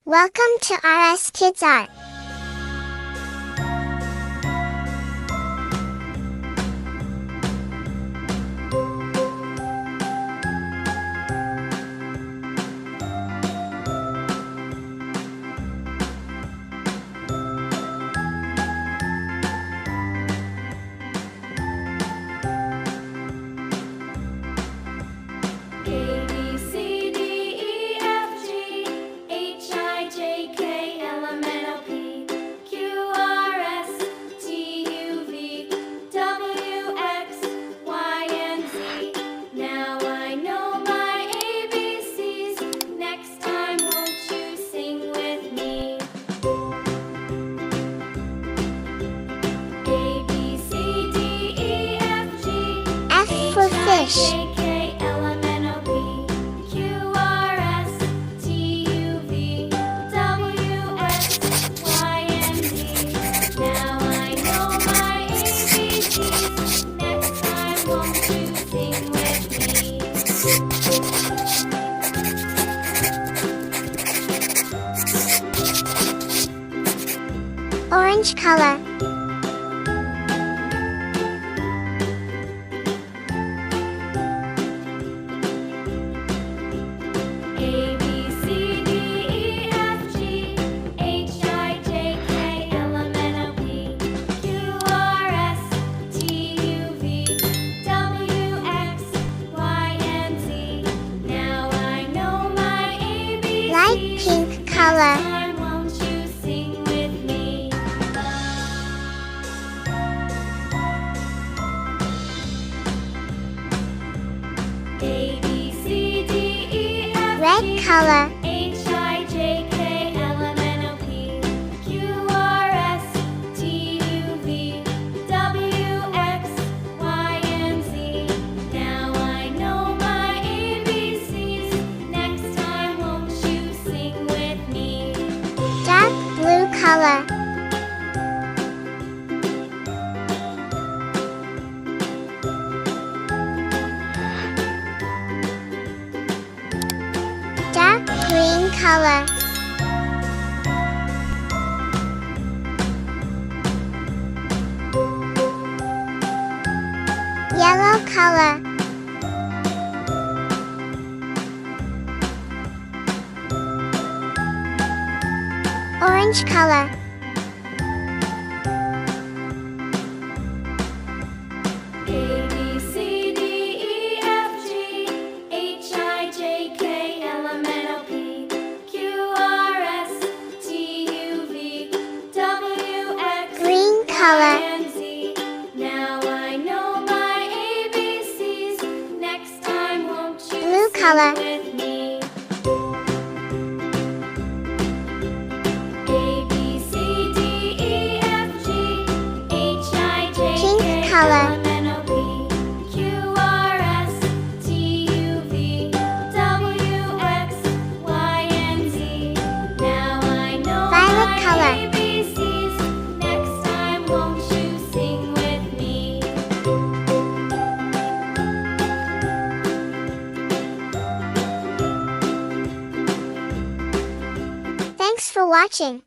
Welcome to RS Kids Art. For fish. Orange color. Light pink color. Red color. Dark blue color. Dark green color. Yellow color. Orange color. Green color. Now I know my ABCs. Next time won't you Blue color. sing with me? Pink color. Violet color. Next time won't you sing with me? Thanks for watching.